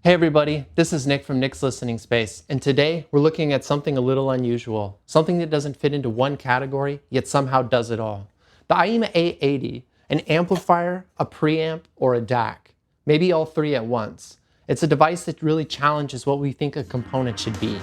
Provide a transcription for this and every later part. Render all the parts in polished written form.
Hey everybody, this is Nick from Nick's Listening Space, and today we're looking at something a little unusual, something that doesn't fit into one category, yet somehow does it all. The Aiyima A80, an amplifier, a preamp, or a DAC. Maybe all three at once. It's a device that really challenges what we think a component should be.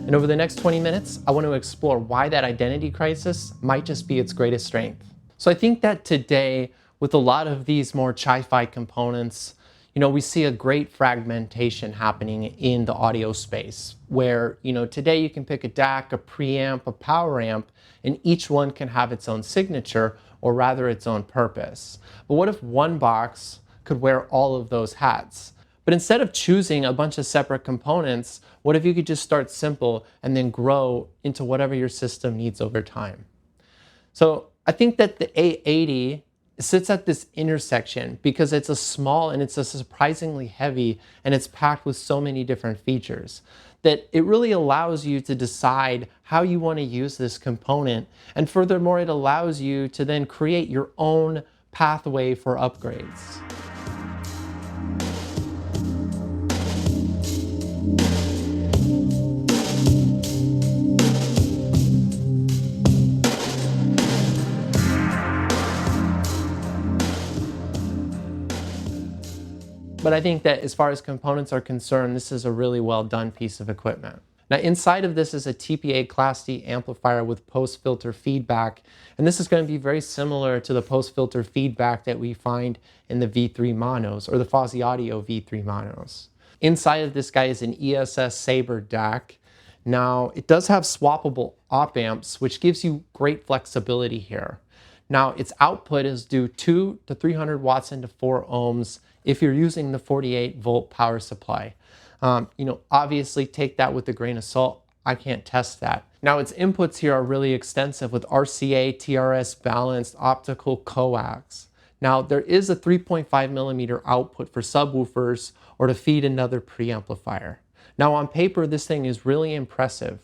And over the next 20 minutes, I want to explore why that identity crisis might just be its greatest strength. So I think that today, with a lot of these more HiFi components, we see a great fragmentation happening in the audio space where, today you can pick a DAC, a preamp, a power amp, and each one can have its own signature, or rather its own purpose. But what if one box could wear all of those hats? But instead of choosing a bunch of separate components, what if you could just start simple and then grow into whatever your system needs over time? So I think that the A80 sits at this intersection because it's a small and it's a surprisingly heavy, and it's packed with so many different features that it really allows you to decide how you want to use this component. And furthermore, it allows you to then create your own pathway for upgrades. But I think that as far as components are concerned, this is a really well done piece of equipment. Now inside of this is a TPA Class D amplifier with post-filter feedback, and this is going to be very similar to the post-filter feedback that we find in the V3 monos, or the Fuzzy Audio V3 monos. Inside of this guy is an ESS Sabre DAC. Now it does have swappable op amps, which gives you great flexibility here. Now its output is due 2 to 300 watts into 4 ohms if you're using the 48 volt power supply. Obviously take that with a grain of salt. I can't test that. Now its inputs here are really extensive with RCA, TRS balanced, optical coax. Now there is a 3.5 millimeter output for subwoofers or to feed another preamplifier. Now on paper this thing is really impressive,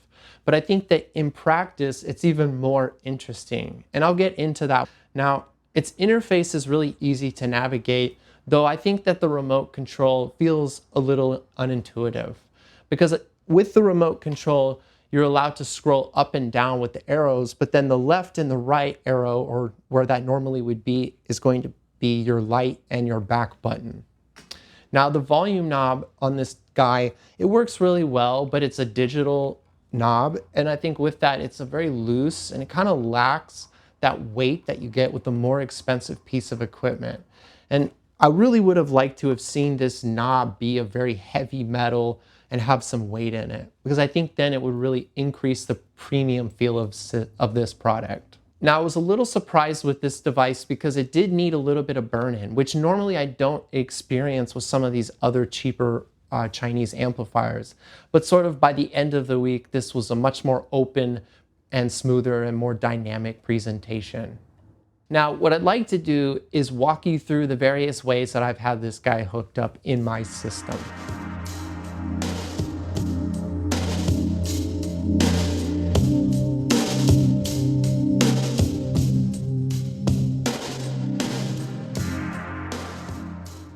but I think that in practice it's even more interesting, and I'll get into that. Now its interface is really easy to navigate, though I think that the remote control feels a little unintuitive, because with the remote control you're allowed to scroll up and down with the arrows, but then the left and the right arrow, or where that normally would be, is going to be your light and your back button. Now the volume knob on this guy, it works really well, but it's a digital knob, and I think with that it's a very loose, and it kind of lacks that weight that you get with the more expensive piece of equipment. And I really would have liked to have seen this knob be a very heavy metal and have some weight in it, because I think then it would really increase the premium feel of this product. Now I was a little surprised with this device because it did need a little bit of burn-in, which normally I don't experience with some of these other cheaper Chinese amplifiers. But sort of by the end of the week, this was a much more open and smoother and more dynamic presentation. Now, what I'd like to do is walk you through the various ways that I've had this guy hooked up in my system.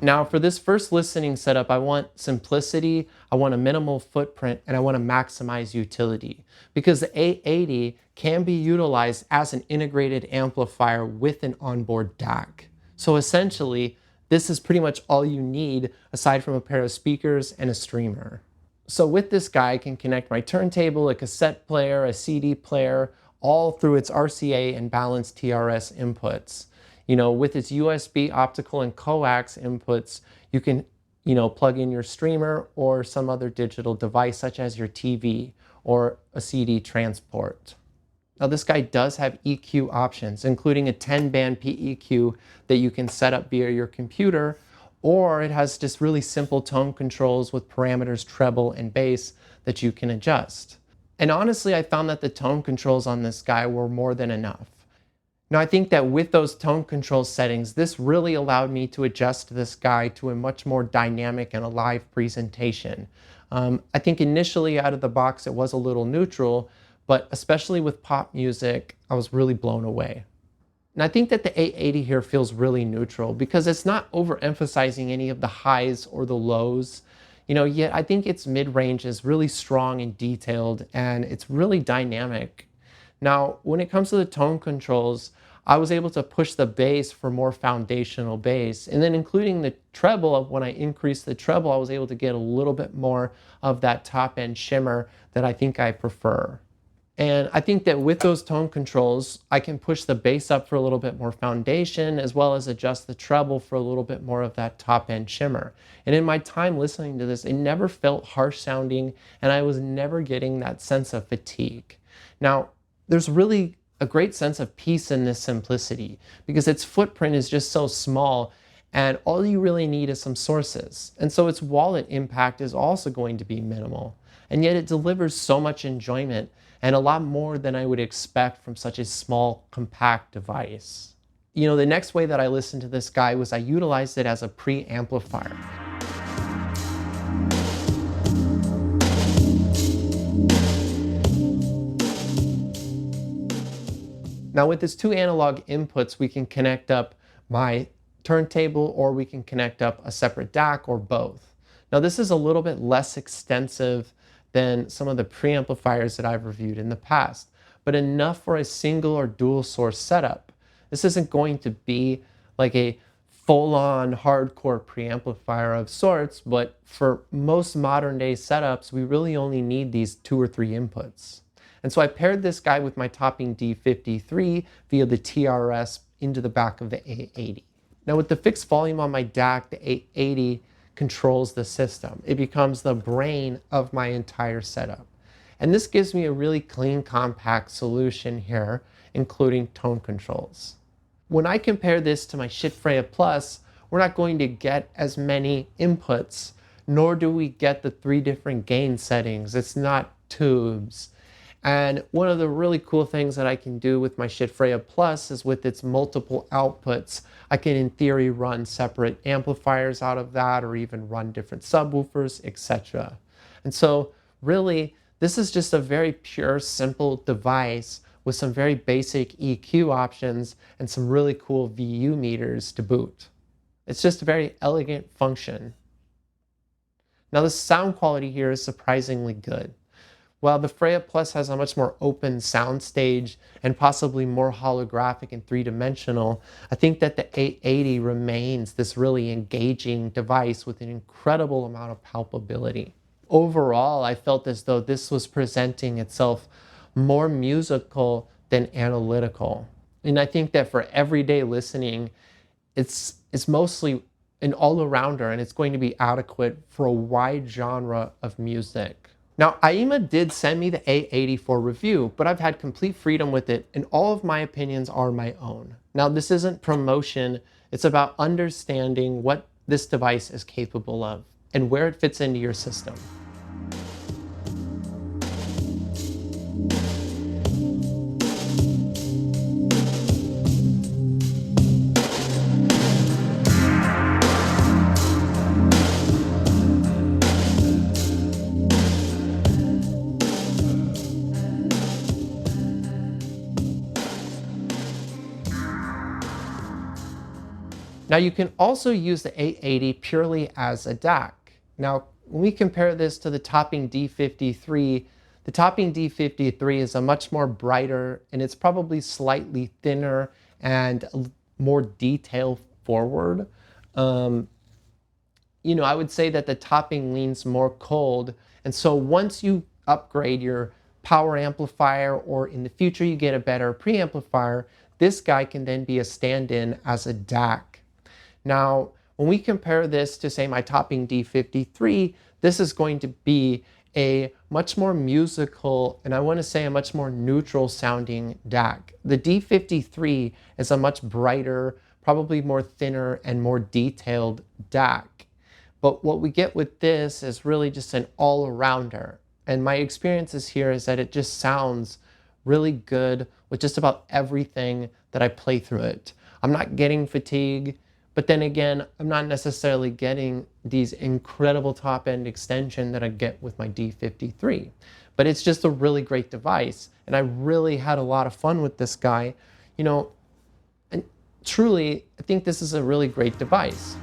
Now for this first listening setup, I want simplicity, I want a minimal footprint, and I want to maximize utility, because the A80 can be utilized as an integrated amplifier with an onboard DAC. So essentially, this is pretty much all you need aside from a pair of speakers and a streamer. So with this guy, I can connect my turntable, a cassette player, a CD player, all through its RCA and balanced TRS inputs. With its USB, optical, and coax inputs, you can, plug in your streamer or some other digital device such as your TV or a CD transport. Now this guy does have EQ options, including a 10-band PEQ that you can set up via your computer, or it has just really simple tone controls with parameters treble and bass that you can adjust. And honestly, I found that the tone controls on this guy were more than enough. Now, I think that with those tone control settings, this really allowed me to adjust this guy to a much more dynamic and alive presentation. I think initially out of the box it was a little neutral, but especially with pop music, I was really blown away. And I think that the A80 here feels really neutral because it's not overemphasizing any of the highs or the lows. Yet I think its mid-range is really strong and detailed, and it's really dynamic. Now, when it comes to the tone controls, I was able to push the bass for more foundational bass, and then including the treble. When I increased the treble, I was able to get a little bit more of that top end shimmer that I think I prefer. And I think that with those tone controls, I can push the bass up for a little bit more foundation, as well as adjust the treble for a little bit more of that top end shimmer. And in my time listening to this, it never felt harsh sounding, and I was never getting that sense of fatigue. Now, there's really a great sense of peace in this simplicity because its footprint is just so small, and all you really need is some sources. And so its wallet impact is also going to be minimal. And yet it delivers so much enjoyment and a lot more than I would expect from such a small, compact device. The next way that I listened to this guy was I utilized it as a preamplifier. Now with its two analog inputs, we can connect up my turntable, or we can connect up a separate DAC, or both. Now this is a little bit less extensive than some of the preamplifiers that I've reviewed in the past, but enough for a single or dual source setup. This isn't going to be like a full-on hardcore preamplifier of sorts, but for most modern day setups, we really only need these 2 or 3 inputs. And so I paired this guy with my topping D53 via the TRS into the back of the A80. Now with the fixed volume on my DAC, the A80 controls the system. It becomes the brain of my entire setup. And this gives me a really clean, compact solution here, including tone controls. When I compare this to my Freya Plus, we're not going to get as many inputs, nor do we get the 3 different gain settings. It's not tubes. And one of the really cool things that I can do with my Freya Plus is with its multiple outputs, I can in theory run separate amplifiers out of that, or even run different subwoofers, etc. And so really, this is just a very pure, simple device with some very basic EQ options and some really cool VU meters to boot. It's just a very elegant function. Now the sound quality here is surprisingly good. While the Freya Plus has a much more open soundstage and possibly more holographic and three-dimensional, I think that the A80 remains this really engaging device with an incredible amount of palpability. Overall, I felt as though this was presenting itself more musical than analytical. And I think that for everyday listening, it's mostly an all-arounder, and it's going to be adequate for a wide genre of music. Now, Aiyima did send me the A80 for review, but I've had complete freedom with it, and all of my opinions are my own. Now, this isn't promotion, it's about understanding what this device is capable of and where it fits into your system. Now you can also use the A80 purely as a DAC. Now, when we compare this to the topping D53, the topping D53 is a much more brighter, and it's probably slightly thinner and more detail forward. I would say that the topping leans more cold. And so once you upgrade your power amplifier, or in the future you get a better preamplifier, this guy can then be a stand-in as a DAC. Now, when we compare this to, say, my topping D53, this is going to be a much more musical, and I want to say a much more neutral sounding DAC. The D53 is a much brighter, probably more thinner and more detailed DAC. But what we get with this is really just an all-arounder. And my experiences here is that it just sounds really good with just about everything that I play through it. I'm not getting fatigue, but then again, I'm not necessarily getting these incredible top-end extension that I get with my D53. But it's just a really great device, and I really had a lot of fun with this guy. You know, and truly, I think this is a really great device.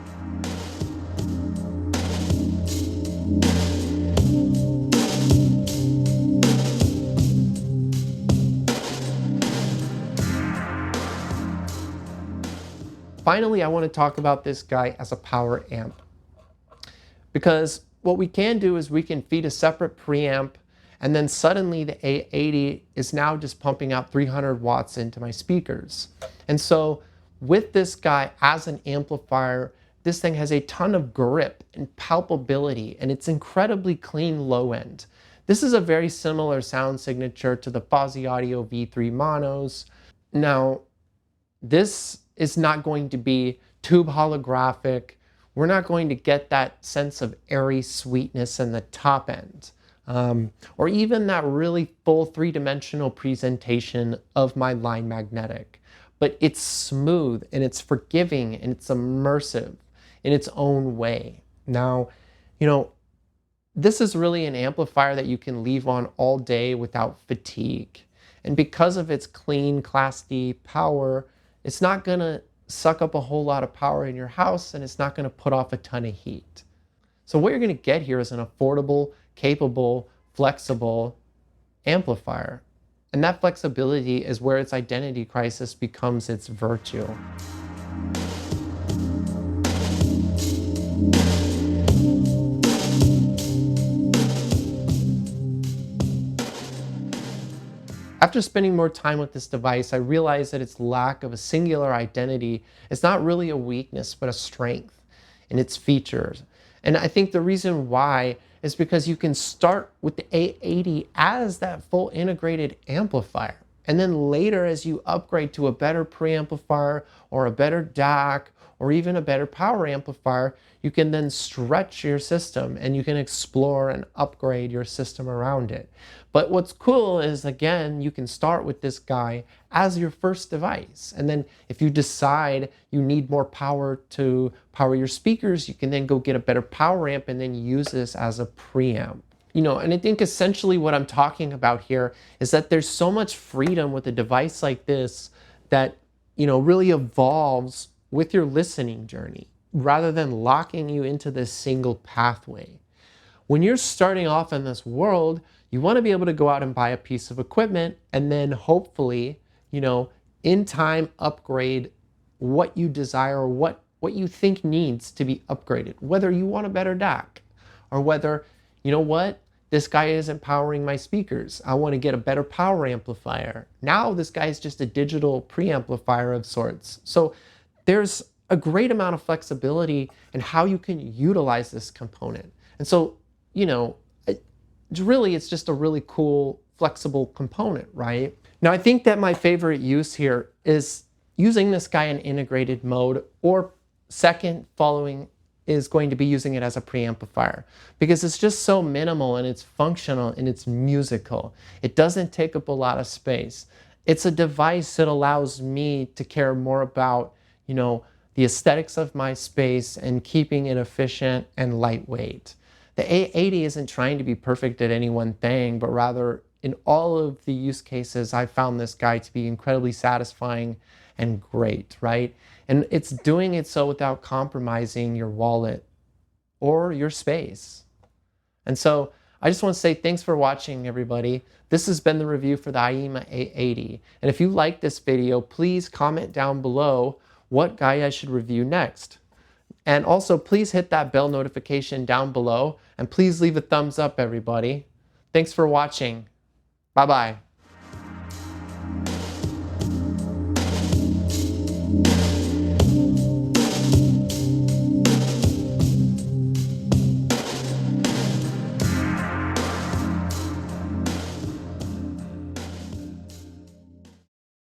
Finally, I want to talk about this guy as a power amp, because what we can do is we can feed a separate preamp, and then suddenly the A80 is now just pumping out 300 watts into my speakers. And so with this guy as an amplifier, this thing has a ton of grip and palpability, and it's incredibly clean low end. This is a very similar sound signature to the Fuzzy Audio V3 monos. Now, this is not going to be tube holographic. We're not going to get that sense of airy sweetness in the top end, or even that really full three-dimensional presentation of my line magnetic. But it's smooth, and it's forgiving, and it's immersive in its own way. Now, you know, this is really an amplifier that you can leave on all day without fatigue. And because of its clean Class D power, it's not going to suck up a whole lot of power in your house, and it's not going to put off a ton of heat. So what you're going to get here is an affordable, capable, flexible amplifier. And that flexibility is where its identity crisis becomes its virtue. After spending more time with this device, I realized that its lack of a singular identity is not really a weakness, but a strength in its features. And I think the reason why is because you can start with the A80 as that full integrated amplifier. And then later, as you upgrade to a better preamplifier or a better DAC or even a better power amplifier, you can then stretch your system and you can explore and upgrade your system around it. But what's cool is, again, you can start with this guy as your first device. And then if you decide you need more power to power your speakers, you can then go get a better power amp and then use this as a preamp. You know, and I think essentially what I'm talking about here is that there's so much freedom with a device like this that, you know, really evolves with your listening journey rather than locking you into this single pathway. When you're starting off in this world, you want to be able to go out and buy a piece of equipment and then hopefully, you know, in time upgrade what you desire or what you think needs to be upgraded. Whether you want a better DAC or whether, you know what, this guy isn't powering my speakers. I want to get a better power amplifier. Now this guy is just a digital preamplifier of sorts. So there's a great amount of flexibility in how you can utilize this component. And so, you know, it's just a really cool, flexible component, right? Now, I think that my favorite use here is using this guy in integrated mode, or second following is going to be using it as a preamplifier, because it's just so minimal and it's functional and it's musical. It doesn't take up a lot of space. It's a device that allows me to care more about, you know, the aesthetics of my space and keeping it efficient and lightweight. The A80 isn't trying to be perfect at any one thing, but rather in all of the use cases, I found this guy to be incredibly satisfying and great, right? And it's doing it so without compromising your wallet or your space. And so I just want to say thanks for watching, everybody. This has been the review for the Aiyima A80. And if you like this video, please comment down below what guy I should review next. And also, please hit that bell notification down below, and please leave a thumbs up, everybody. Thanks for watching. Bye-bye.